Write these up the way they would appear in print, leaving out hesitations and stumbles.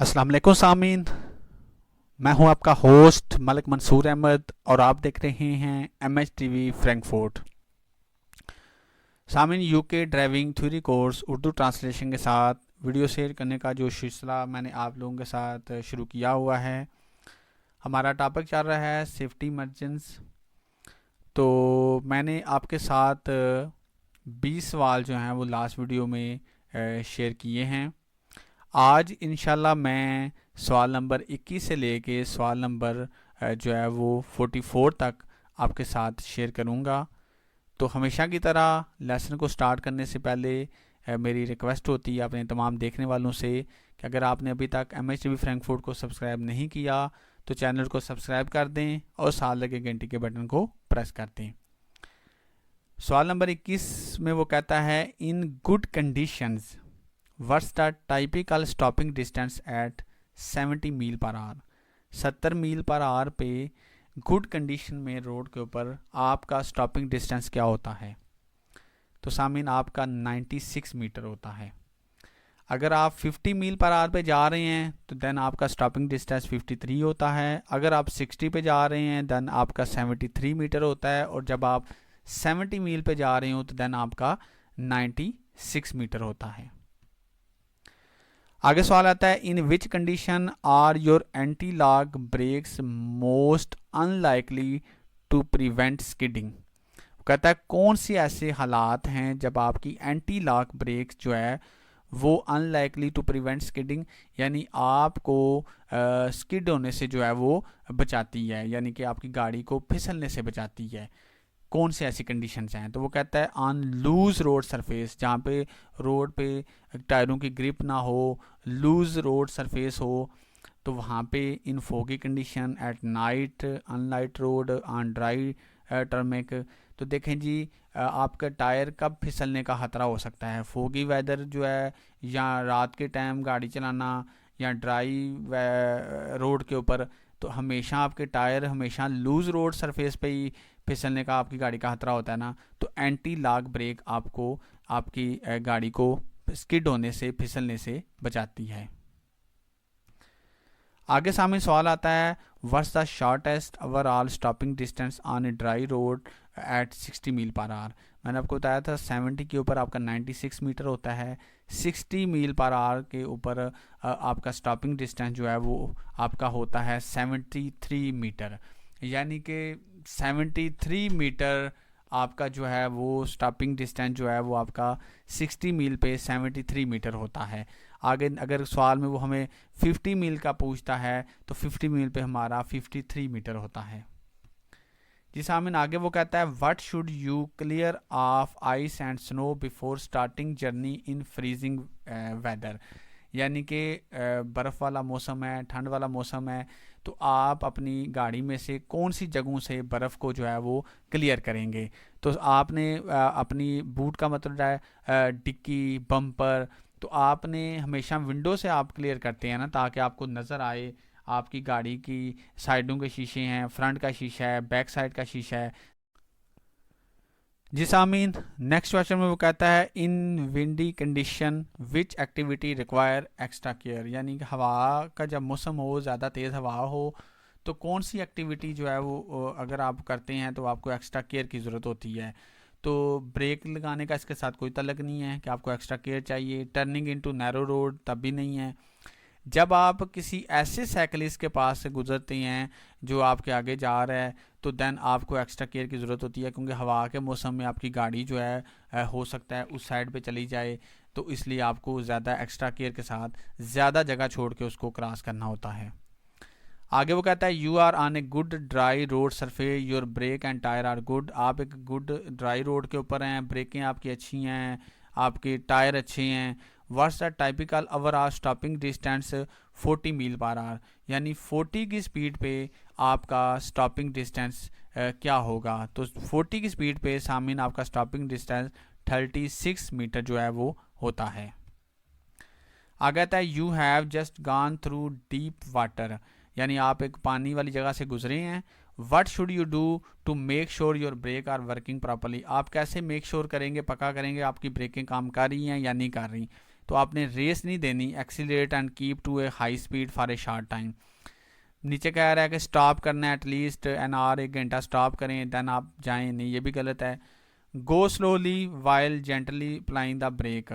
अस्सलाम वालेकुम सामीन। मैं हूं आपका होस्ट मलिक मंसूर अहमद और आप देख रहे हैं MH TV Frankfurt. Sameen, UK driving theory course Urdu translation के साथ वीडियो शेयर करने का जो सिलसिला मैंने आप लोगों के साथ शुरू किया हुआ है, हमारा टॉपिक चल रहा है सेफ्टी मार्जिन्स। तो मैंने आपके साथ 20 सवाल जो हैं वो लास्ट वीडियो में शेयर किए हैं। आज इंशाल्लाह मैं सवाल नंबर 21 से लेके सवाल नंबर जो है वो 44 तक आपके साथ शेयर करूंगा। तो हमेशा की तरह लेसन को स्टार्ट करने से पहले मेरी रिक्वेस्ट होती है अपने तमाम देखने वालों से कि अगर आपने अभी तक MH TV फ्रैंकफर्ट को सब्सक्राइब नहीं किया तो चैनल को सब्सक्राइब कर दें और साथ लगे घंटी के बटन को प्रेस कर दें। सवाल नंबर 21 में वो कहता है, in good conditions what's the typical stopping distance at 70 mile per hour. 70 mile per our पे गुड कंडीशन में रोड के ऊपर आपका स्टॉपिंग डिस्टेंस क्या होता है? तो सामीन आपका 96 मीटर होता है। अगर आप 50 मील पर आवर पे जा रहे हैं तो देन आपका स्टॉपिंग डिस्टेंस 53 होता है। अगर आप 60 पे जा रहे हैं देन आपका 73 मीटर होता है। और जब आप 70 मील पे जा रहे हो तो देन आपका 96 मीटर होता है। आगे सवाल आता है, in which condition are your anti lock brakes most unlikely to prevent skidding. कहता है कौन सी ऐसे हालात हैं जब आपकी एंटी लॉक ब्रेक्स जो है वो अनलाइकली टू प्रिवेंट स्किडिंग, यानी आपको स्किड होने से जो है वो बचाती है, यानी कि आपकी गाड़ी को फिसलने से बचाती है। कौन से ऐसी कंडीशंस हैं? तो वो कहता है ऑन लूज रोड सरफेस, जहाँ पे रोड पे टायरों की ग्रिप ना हो, लूज रोड सरफेस हो, तो वहाँ पे in foggy condition, at night, unlit road, on dry tarmac. तो देखें जी, आपका टायर कब फिसलने का खतरा हो सकता है? फोगी वेदर जो है, या रात के टाइम गाड़ी चलाना, या ड्राई रोड के ऊपर, तो हमेशा आपके टायर हमेशा लूज रोड सरफेस पे ही फिसलने का आपकी गाड़ी का खतरा होता है ना। तो एंटी लॉक ब्रेक आपको आपकी गाड़ी को स्किड होने से, फिसलने से बचाती है। आगे सामने सवाल आता है, what's the shortest overall stopping distance on a dry road at 60 mile per hour. मैंने आपको बताया था 70 के ऊपर आपका 96 मीटर होता है। 60 मील पर आवर के ऊपर आपका स्टॉपिंग डिस्टेंस जो है वो आपका होता है 73 मीटर, यानी कि 73 मीटर आपका जो है वो स्टॉपिंग डिस्टेंस जो है वो आपका 60 मील पे 73 मीटर होता है। आगे अगर सवाल में वो हमें 50 मील का पूछता है तो 50 मील पे हमारा 53 मीटर होता है। जी सामिन, आगे वो कहता है, what should you clear off ice and snow before starting journey in freezing weather. यानी कि बर्फ़ वाला मौसम है, ठंड वाला मौसम है, तो आप अपनी गाड़ी में से कौन सी जगहों से बर्फ़ को जो है वो क्लियर करेंगे? तो आपने अपनी बूट का मतलब है डिक्की, बम्पर, तो आपने हमेशा विंडो से आप क्लियर करते हैं ना, ताकि आपको नज़र आए आपकी गाड़ी की साइडों के शीशे हैं, फ्रंट का शीशा है, बैक साइड का शीशा है। जी सामीन, नेक्स्ट क्वेश्चन में वो कहता है, in windy condition which activity require extra care. यानी कि हवा का जब मौसम हो, ज़्यादा तेज़ हवा हो, तो कौन सी एक्टिविटी जो है वो अगर आप करते हैं तो आपको एक्स्ट्रा केयर की ज़रूरत होती है? तो ब्रेक लगाने का इसके साथ कोई तल्लक नहीं है कि आपको एक्स्ट्रा केयर चाहिए। टर्निंग इनटू नैरो रोड तब भी नहीं है। जब आप किसी ऐसे साइकिलिस्ट के पास से गुजरते हैं जो आपके आगे जा रहा है, तो देन आपको एक्स्ट्रा केयर की ज़रूरत होती है, क्योंकि हवा के मौसम में आपकी गाड़ी जो है हो सकता है उस साइड पे चली जाए, तो इसलिए आपको ज़्यादा एक्स्ट्रा केयर के साथ ज़्यादा जगह छोड़ के उसको क्रॉस करना होता है। आगे वो कहता है, you are on a good dry road surface, your brake and tyre are good. आप एक गुड ड्राई रोड के ऊपर हैं, ब्रेकें आपकी अच्छी हैं, आपके टायर अच्छे हैं। What's the typical overall stopping distance 40 mile per hour. यानी 40 की स्पीड पे आपका स्टॉपिंग डिस्टेंस क्या होगा? तो 40 की स्पीड पे सामने आपका स्टॉपिंग डिस्टेंस 36 मीटर जो है वो होता है। आगे आता है, you have just gone through deep water. यानी आप एक पानी वाली जगह से गुजरे हैं। What should you do to make sure your brake are working properly. आप कैसे मेक श्योर करेंगे, पक्का करेंगे आपकी ब्रेकें काम कर रही हैं या नहीं कर रही? तो आपने रेस नहीं देनी, accelerate and keep to a high speed for a short time. नीचे कह रहा है कि स्टॉप करना है एटलीस्ट एन आवर, 1 घंटा स्टॉप करें देन आप जाएं, नहीं ये भी गलत है। Go slowly while gently applying the brake,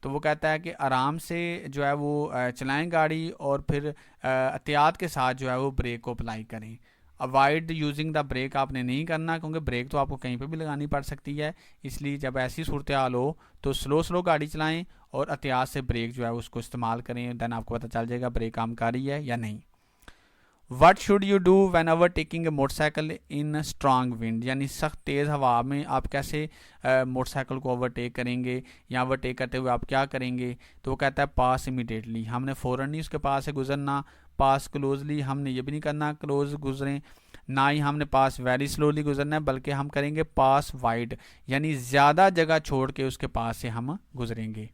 तो वो कहता है कि आराम से जो है वो चलाएं गाड़ी और फिर एहतियात के साथ जो है वो ब्रेक को अप्लाई करें। अवॉइड यूजिंग द ब्रेक आपने नहीं करना, क्योंकि ब्रेक तो आपको कहीं पे भी लगानी पड़ सकती है, इसलिए जब ऐसी सूरत हाल हो तो स्लो स्लो गाड़ी चलाएं और एहतियात से ब्रेक जो है उसको इस्तेमाल करें, देन आपको पता चल जाएगा ब्रेक काम कर रही है या नहीं। What should you do when ever taking a motorcycle in strong wind, यानी सख्त तेज़ हवा में आप कैसे मोटरसाइकिल को ओवरटेक करेंगे या ओवरटेक करते हुए आप क्या करेंगे। तो वो कहता है पास इमीडिएटली, हमने फ़ौरन नहीं उसके पास से गुजरना, पास क्लोजली हमने ये भी नहीं करना क्लोज गुजरें, ना ही हमने पास वेरी स्लोली गुजरना है, बल्कि हम करेंगे पास वाइड, यानी ज़्यादा जगह छोड़ के उसके पास से हम गुजरेंगे।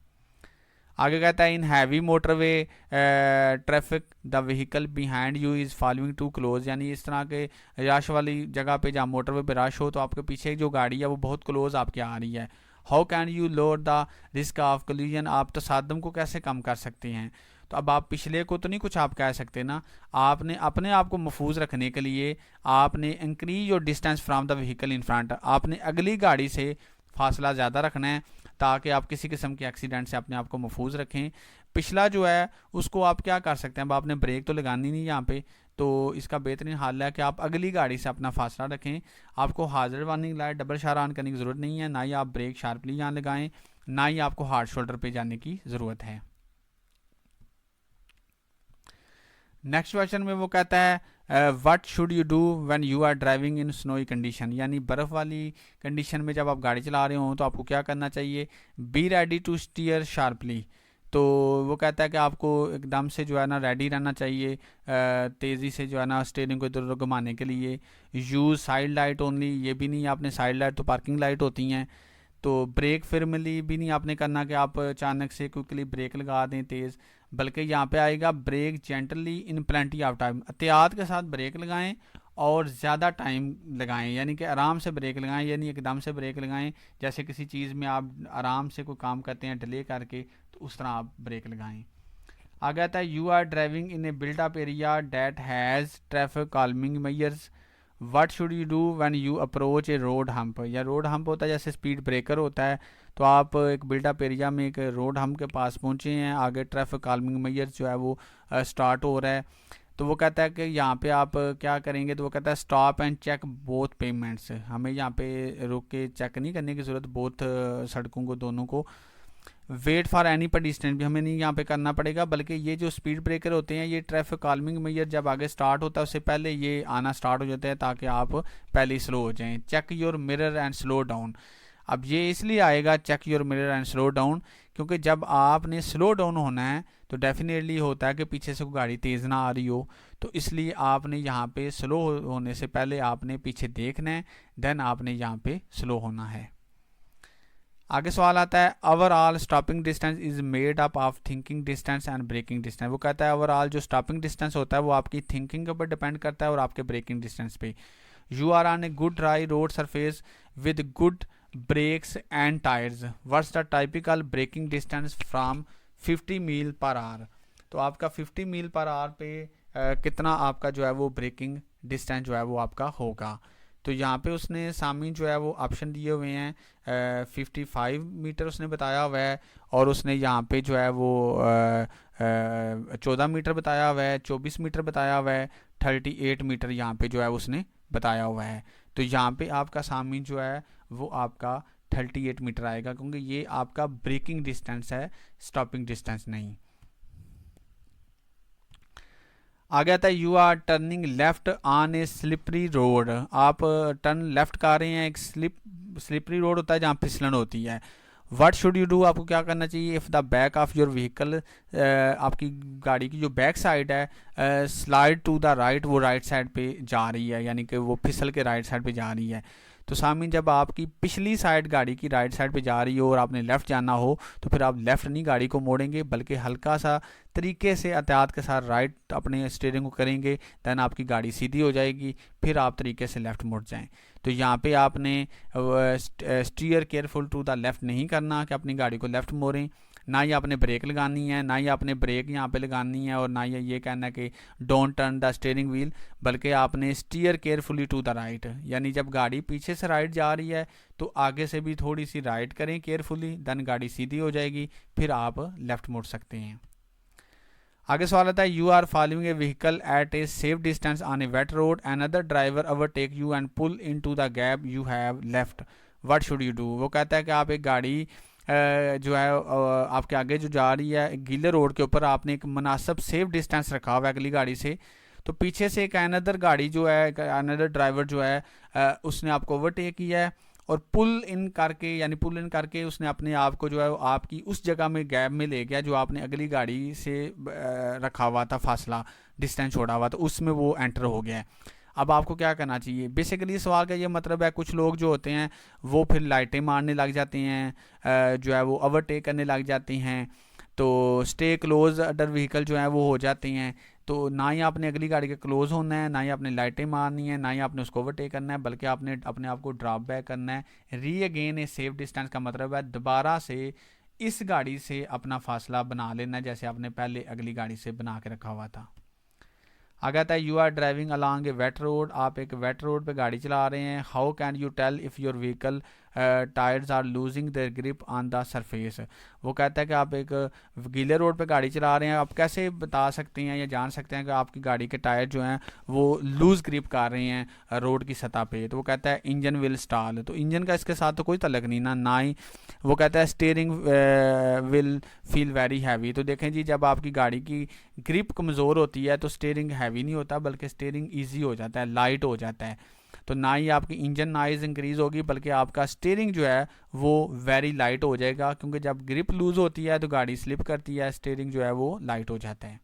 आगे कहता है in heavy motorway traffic the vehicle behind you is following too close, यानी इस तरह के रश वाली जगह पे जहाँ मोटरवे पे रश हो तो आपके पीछे जो गाड़ी है वो बहुत क्लोज आपके आ रही है। How can you lower the risk of collision, आप तसादम को कैसे कम कर सकते हैं। तो अब आप पिछले को तो नहीं कुछ आप कह सकते ना, आपने अपने आप को महफूज रखने के लिए आपने increase your distance from the vehicle in front, आपने अगली गाड़ी से फासला ज़्यादा रखना है ताकि आप किसी किस्म के एक्सीडेंट से अपने आप को महफूज रखें। पिछला जो है उसको आप क्या कर सकते हैं, अब आपने ब्रेक तो लगानी नहीं यहाँ पे, तो इसका बेहतरीन हल है कि आप अगली गाड़ी से अपना फासला रखें। आपको हाजिर वार्निंग लाइट डबल इशारा ऑन करने की ज़रूरत नहीं है, ना ही आप ब्रेक शार्पली यहाँ लगाएं, ना ही आपको हार्ड शोल्डर पे जाने की ज़रूरत है। नेक्स्ट क्वेश्चन में वो कहता है what should you do when you are driving in snowy condition, यानी बर्फ़ वाली कंडीशन में जब आप गाड़ी चला रहे हो तो आपको क्या करना चाहिए। Be ready to steer sharply, तो वो कहता है कि आपको एकदम से जो है ना रेडी रहना चाहिए, तेज़ी से जो है ना स्टीयरिंग को इधर उधर घुमाने के लिए। यूज़ साइड लाइट ओनली, ये भी नहीं आपने, साइड लाइट तो पार्किंग लाइट होती हैं। तो ब्रेक फिरमली भी नहीं आपने करना कि आप अचानक से क्विकली ब्रेक लगा दें तेज़, बल्कि यहाँ पे आएगा brake gently in plenty of time, एहतियात के साथ ब्रेक लगाएं और ज़्यादा टाइम लगाएं, यानी कि आराम से ब्रेक लगाएं, यानी एकदम से ब्रेक लगाएं जैसे किसी चीज़ में आप आराम से कोई काम करते हैं डिले करके, तो उस तरह आप ब्रेक लगाएं। आगे आता है you are driving in a built up area that has traffic calming measures, what should you do when you approach a road hump, या रोड हम्प होता है जैसे स्पीड ब्रेकर होता है, तो आप एक बिल्डअप एरिया में एक रोड हम्प के पास पहुंचे हैं, आगे ट्रैफिक कॉल्मिंग मेजर जो है वो स्टार्ट हो रहा है, तो वो कहता है कि यहाँ पे आप क्या करेंगे। तो वो कहता है stop and check both payments, हमें यहाँ पे रुक के चेक नहीं करने की ज़रूरत बोथ सड़कों को दोनों को। वेट फॉर एनी पेडिस्ट्रियन भी हमें नहीं यहाँ पे करना पड़ेगा, बल्कि ये जो स्पीड ब्रेकर होते हैं ये ट्रैफिक कॉल्मिंग मेजर जब आगे स्टार्ट होता है उससे पहले ये आना स्टार्ट हो जाता है ताकि आप पहले स्लो हो जाएं। Check your mirror and slow down, अब ये इसलिए आएगा check your mirror and slow down क्योंकि जब आपने स्लो डाउन होना है तो डेफिनेटली होता है कि पीछे से कोई गाड़ी तेज़ ना आ रही हो, तो इसलिए आपने यहाँ पे स्लो होने से पहले आपने पीछे देखना है, देन आपने यहाँ पे स्लो होना है। आगे सवाल आता है overall stopping distance is made up of thinking distance and braking distance, वो कहता है ओवरऑल जो स्टॉपिंग डिस्टेंस होता है वो आपकी थिंकिंग के ऊपर डिपेंड करता है और आपके ब्रेकिंग डिस्टेंस पे। You are on a good dry road surface with good brakes and tyres, what's the typical braking distance from 50 mile per hour, तो आपका 50 मील पर आवर पे कितना आपका जो है वो ब्रेकिंग डिस्टेंस जो है वो आपका होगा। तो यहाँ पे उसने सामने जो है वो ऑप्शन दिए हुए हैं, 55 मीटर उसने बताया हुआ है, और उसने यहाँ पे जो है वो 14 मीटर बताया हुआ है, 24 मीटर बताया हुआ है, 38 मीटर यहाँ पे जो है उसने बताया हुआ है। तो यहाँ पे आपका सामने जो है वो आपका 38 मीटर आएगा क्योंकि ये आपका ब्रेकिंग डिस्टेंस है, स्टॉपिंग डिस्टेंस नहीं। आगे आता है you are turning left on a slippery road, आप टर्न लेफ्ट कर रहे हैं, एक स्लिपरी रोड होता है जहाँ फिसलन होती है। व्हाट शुड यू डू, आपको क्या करना चाहिए। If the back of your vehicle, आपकी गाड़ी की जो बैक साइड है स्लाइड टू द राइट, वो राइट साइड पे जा रही है, यानी कि वो फिसल के राइट साइड पे जा रही है। तो सामने जब आपकी पिछली साइड गाड़ी की राइट साइड पे जा रही हो और आपने लेफ़्ट जाना हो तो फिर आप लेफ़्ट नहीं गाड़ी को मोड़ेंगे, बल्कि हल्का सा तरीके से एहतियात के साथ राइट अपने स्टीयरिंग को करेंगे, दैन आपकी गाड़ी सीधी हो जाएगी, फिर आप तरीके से लेफ़्ट मुड़ जाएं। तो यहाँ पे आपने steer careful to the left नहीं करना कि अपनी गाड़ी को लेफ़्ट मोड़ें, ना ही आपने ब्रेक लगानी है, ना ही आपने ब्रेक यहाँ पे लगानी है, और ना ही ये कहना है कि don't turn the steering wheel, बल्कि आपने steer carefully to the right, यानी जब गाड़ी पीछे से राइट जा रही है तो आगे से भी थोड़ी सी राइट करें केयरफुली, देन गाड़ी सीधी हो जाएगी, फिर आप लेफ़्ट मुड़ सकते हैं। आगे सवाल आता है, you are following a vehicle at a safe distance on a wet road, another driver overtake you and pull into the gap you have left, what should you do. वो कहता है कि आप एक गाड़ी जो है आपके आगे जो जा रही है एक गीले रोड के ऊपर, आपने एक मुनासिब सेफ डिस्टेंस रखा हुआ है अगली गाड़ी से, तो पीछे से एक अनदर गाड़ी जो है, अनदर ड्राइवर जो है उसने आपको ओवरटेक किया है और पुल इन करके उसने अपने आप को जो है आपकी उस जगह में गैप में ले गया जो आपने अगली गाड़ी से रखा हुआ था, फासला डिस्टेंस छोड़ा हुआ, तो उसमें वो एंटर हो गया है। अब आपको क्या करना चाहिए। बेसिकली सवाल का ये मतलब है, कुछ लोग जो होते हैं वो फिर लाइटें मारने लग जाते हैं, जो है वो ओवरटेक करने लग जाते हैं, तो स्टे क्लोज अदर व्हीकल जो है वो हो जाते हैं। तो ना ही आपने अगली गाड़ी के क्लोज होना है, ना ही आपने लाइटें मारनी है, ना ही आपने उसको ओवरटेक करना है, बल्कि आपने अपने आप को ड्रॉप बैक करना है। री अगेन ए सेफ डिस्टेंस का मतलब है दोबारा से इस गाड़ी से अपना फासला बना लेना है, जैसे आपने पहले अगली गाड़ी से बना के रखा हुआ था। आगे आता है, you are driving along a wet road, आप एक वेट रोड पे गाड़ी चला रहे हैं। How can you tell if your vehicle tyres are losing their grip on the surface. वो कहता है कि आप एक गीले रोड पे गाड़ी चला रहे हैं, आप कैसे बता सकते हैं या जान सकते हैं कि आपकी गाड़ी के टायर जो हैं वो लूज़ ग्रिप कर रहे हैं रोड की सतह पे। तो वो कहता है इंजन विल स्टॉल, तो इंजन का इसके साथ तो कोई तल्लक नहीं ना ही। वो कहता है steering will feel very heavy, तो देखें जी जब आपकी गाड़ी की ग्रिप कमज़ोर होती है तो स्टीयरिंग हैवी नहीं होता, बल्कि स्टीयरिंग ईजी हो जाता है, लाइट हो जाता है। तो ना ही आपकी इंजन नॉइज़ इंक्रीज़ होगी, बल्कि आपका स्टीयरिंग जो है वो वेरी लाइट हो जाएगा, क्योंकि जब ग्रिप लूज़ होती है तो गाड़ी स्लिप करती है, स्टीयरिंग जो है वो लाइट हो जाता है।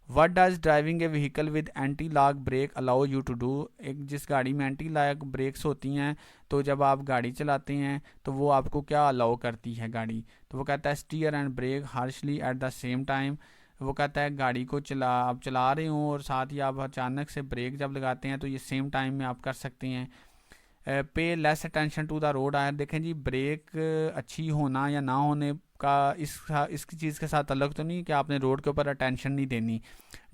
What does driving a vehicle with anti lock brake allow you to do. एक जिस गाड़ी में एंटी लॉक ब्रेक्स होती हैं, तो जब आप गाड़ी चलाते हैं तो वो आपको क्या अलाउ करती है गाड़ी। तो वो कहता है steer and brake harshly at the same time. वो कहता है गाड़ी को आप चला रहे हो और साथ ही आप अचानक से ब्रेक जब लगाते हैं तो ये सेम टाइम में आप कर सकते हैं। Pay less attention to the road ahead, देखें जी ब्रेक अच्छी होना या ना होने का इसकी चीज़ के साथ तल्लक तो नहीं कि आपने रोड के ऊपर अटेंशन नहीं देनी।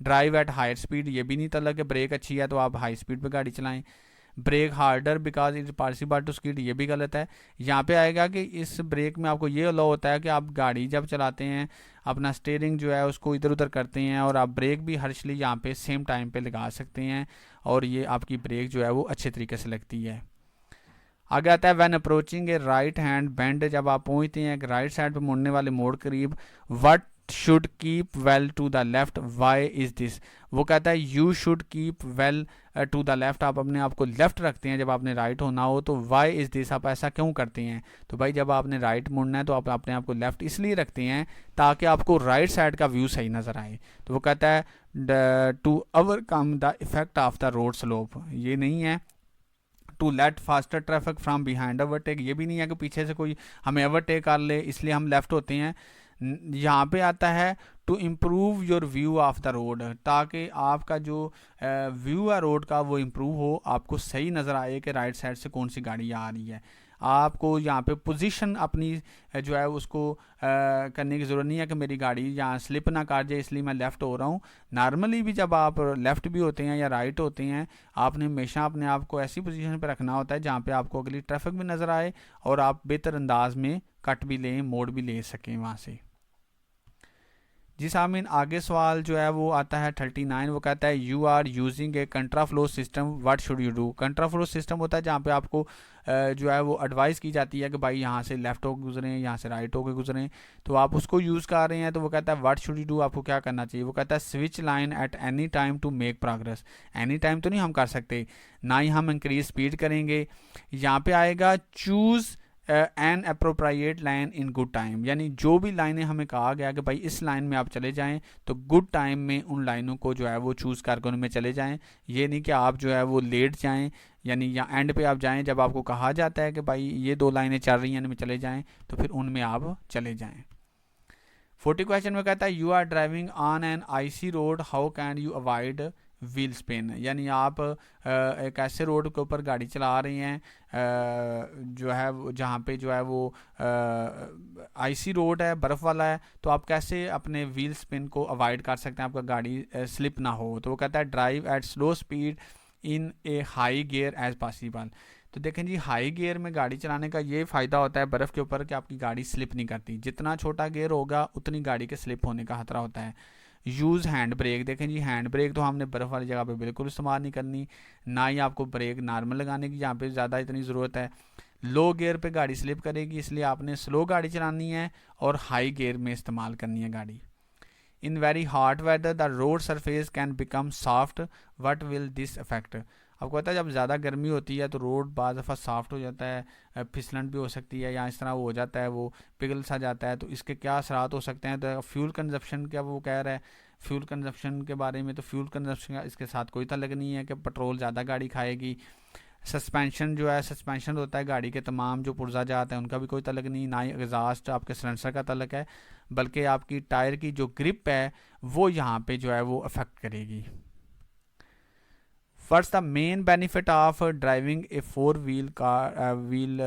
ड्राइव एट हायर स्पीड, ये भी नहीं तल्लक कि ब्रेक अच्छी है तो आप हाई स्पीड पे गाड़ी चलाएं। Brake harder because it possible to skid, ये भी गलत है। यहाँ पे आएगा कि इस ब्रेक में आपको ये अलाउ होता है कि आप गाड़ी जब चलाते हैं अपना स्टीयरिंग जो है उसको इधर उधर करते हैं और आप ब्रेक भी हर्शली यहाँ पे सेम टाइम पे लगा सकते हैं, और ये आपकी ब्रेक जो है वो अच्छे तरीके से लगती है। आगे आता है when approaching A right hand bend, जब आप पहुंचते हैं एक राइट साइड पे मुड़ने वाले मोड़ करीब, what should keep well to the left, why is this. वो कहता है you should keep well to the left, आप अपने आप को लेफ्ट रखते हैं जब आपने राइट होना हो, तो वाई इज दिस, आप ऐसा क्यों करते हैं। तो भाई जब आपने राइट मुड़ना है तो आप अपने आप को लेफ्ट इसलिए रखते हैं ताकि आपको राइट साइड का व्यू सही नज़र आए। तो वो कहता है to overcome the effect of the road slope, ये नहीं है to let faster traffic from behind overtake, ये भी नहीं है कि पीछे से कोई हमें ओवरटेक कर ले इसलिए हम लेफ्ट होते हैं। यहाँ पे आता है to improve your view of the road, ताकि आपका जो व्यू है रोड का वो इम्प्रूव हो, आपको सही नज़र आए कि राइट साइड से कौन सी गाड़ी आ रही है। आपको यहाँ पे पोजीशन अपनी जो है उसको करने की ज़रूरत नहीं है कि मेरी गाड़ी यहाँ स्लिप ना कर जाए इसलिए मैं लेफ़्ट हो रहा हूँ। नॉर्मली भी जब आप लेफ़्ट भी होते हैं या राइट होते हैं, आपने हमेशा अपने आप को ऐसी पोजीशन पे रखना होता है जहाँ पे आपको अगली ट्रैफिक भी नज़र आए और आप बेहतर अंदाज में कट भी लें, मोड़ भी ले सकें वहाँ से। जी सामीन, आगे सवाल जो है वो आता है 39। वो कहता है you are using a contraflow system, what should you do. Contraflow system होता है जहाँ पे आपको जो है वो एडवाइस की जाती है कि भाई यहाँ से लेफ्ट होकर गुजरें, यहाँ से राइट होकर गुजरें, तो आप उसको यूज़ कर रहे हैं। तो वो कहता है व्हाट शुड यू डू, आपको क्या करना चाहिए। वो कहता है switch line at any time to make progress, any time तो नहीं हम कर सकते, ना ही हम इंक्रीज स्पीड करेंगे। यहाँ पे आएगा choose an appropriate line in good time, यानी जो भी लाइनें हमें कहा गया कि भाई इस लाइन में आप चले जाएं तो गुड टाइम में उन लाइनों को जो है वो चूज़ करके उनमें चले जाएं। ये नहीं कि आप जो है वो लेट जाएं, यानी या एंड पे आप जाएं जब आपको कहा जाता है कि भाई ये 2 लाइनें चल रही हैं इनमें चले जाएं, तो फिर उनमें आप चले जाएँ। 40 क्वेश्चन में कहता है you are driving on an icy road, how can you avoid wheel spin, यानी आप एक ऐसे रोड के ऊपर गाड़ी चला रहे हैं जो है जहाँ पे जो है वो आइसी रोड है, बर्फ़ वाला है, तो आप कैसे अपने व्हील स्पिन को अवॉइड कर सकते हैं, आपका गाड़ी स्लिप ना हो। तो वो कहता है drive at slow speed in a high gear as possible. तो देखें जी, हाई गियर में गाड़ी चलाने का ये फ़ायदा होता है बर्फ़ के ऊपर कि आपकी गाड़ी स्लिप नहीं करती। जितना छोटा गियर होगा उतनी गाड़ी के स्लिप होने का खतरा होता है। यूज़ हैंड ब्रेक, देखें जी हैंड ब्रेक तो हमने बर्फ़ वाली जगह पे बिल्कुल इस्तेमाल नहीं करनी, ना ही आपको ब्रेक नॉर्मल लगाने की जहाँ पे ज़्यादा इतनी ज़रूरत है। लो गियर पे गाड़ी स्लिप करेगी, इसलिए आपने स्लो गाड़ी चलानी है और हाई गियर में इस्तेमाल करनी है गाड़ी। In very hot whether the road surface can become soft, what will this affect. आपको पता है जब ज़्यादा गर्मी होती है तो रोड बाज़ दफ़ा सॉफ्ट हो जाता है, फिसलन भी हो सकती है, या इस तरह वो हो जाता है, वो पिघल सा जाता है। तो इसके क्या असरात हो सकते हैं? तो फ्यूल कंजप्शन क्या वो कह रहा है, फ्यूल कंजप्शन के बारे में। तो फ्यूल कंजप्शन का इसके साथ कोई ताल्लुक नहीं है कि पेट्रोल ज़्यादा गाड़ी खाएगी। सस्पेंशन जो है, सस्पेंशन होता है गाड़ी के तमाम जो पुर्जा जात हैं उनका भी कोई ताल्लुक नहीं, ना ही एग्जास्ट आपके सिलेंसर का ताल्लुक है, बल्कि आपकी टायर की जो ग्रिप है वो यहाँ पे जो है वो अफेक्ट करेगी। What's the main benefit of driving a four wheel car wheel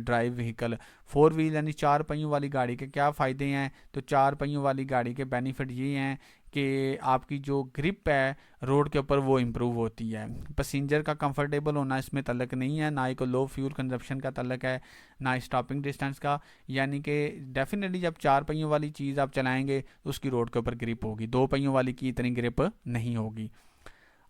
drive vehicle? Four wheel यानी चार पहियों वाली गाड़ी के क्या फ़ायदे हैं? तो चार पहियों वाली गाड़ी के बेनिफिट ये हैं कि आपकी जो ग्रिप है रोड के ऊपर वो इम्प्रूव होती है। पैसेंजर का कंफर्टेबल होना इसमें तल्लक नहीं है, ना ही को लो फ्यूल कंजप्शन का तल्लक है, ना ही स्टॉपिंग डिस्टेंस का। यानी कि डेफिनेटली जब चार पहियों वाली चीज़ आप चलाएंगे तो उसकी रोड के ऊपर ग्रिप होगी, दो पहियों वाली की इतनी ग्रिप नहीं होगी।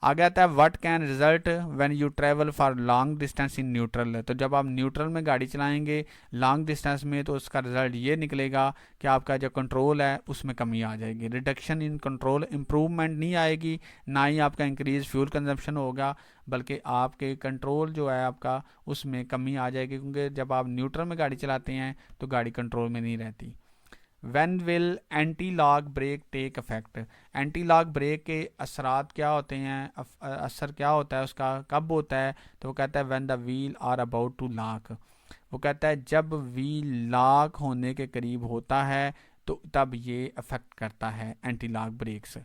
आगे आता है what can result when you travel for long distance in neutral. तो जब आप न्यूट्रल में गाड़ी चलाएंगे लॉन्ग डिस्टेंस में, तो उसका रिजल्ट ये निकलेगा कि आपका जो कंट्रोल है उसमें कमी आ जाएगी। रिडक्शन इन कंट्रोल, इम्प्रूवमेंट नहीं आएगी, ना ही आपका इंक्रीज फ्यूल कंजप्शन होगा, बल्कि आपके कंट्रोल जो है आपका उसमें कमी आ जाएगी, क्योंकि जब आप न्यूट्रल में गाड़ी चलाते हैं तो गाड़ी कंट्रोल में नहीं रहती। When will anti lock brake take effect. Anti lock brake के असरात क्या होते हैं, असर क्या होता है उसका, कब होता है? तो वो कहता है when the wheel are about to lock। वो कहता है जब व्हील लॉक होने के करीब होता है तो तब ये अफेक्ट करता है anti lock brakes.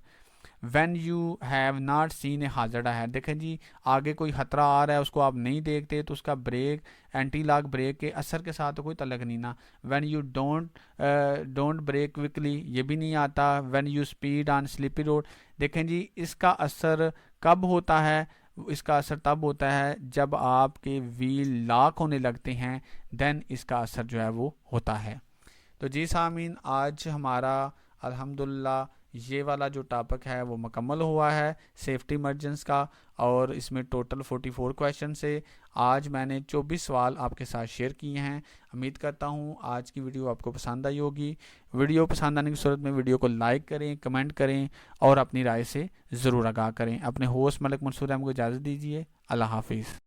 When you have not seen a hazard ahead, देखें जी आगे कोई खतरा आ रहा है उसको आप नहीं देखते तो उसका ब्रेक, एंटी लॉक ब्रेक के असर के साथ तो कोई तल्लक नहीं ना। When you don't brake quickly, ये भी नहीं आता। When you speed on slippy road, देखें जी इसका असर कब होता है? इसका असर तब होता है जब आपके व्हील लॉक होने लगते हैं, देन इसका असर जो है वो होता है। तो जी सामीन, आज हमारा अल्हम्दुलिल्लाह ये वाला जो टॉपिक है वो मुकम्मल हुआ है सेफ्टी मार्जिन्स का, और इसमें टोटल 44 क्वेश्चन से आज मैंने 24 सवाल आपके साथ शेयर किए हैं। उम्मीद करता हूँ आज की वीडियो आपको पसंद आई होगी। वीडियो पसंद आने की सूरत में वीडियो को लाइक करें, कमेंट करें और अपनी राय से ज़रूर आगाह करें। अपने होस्ट मलिक मंसूर अहमद को इजाज़त दीजिए। अल्लाह हाफिज़।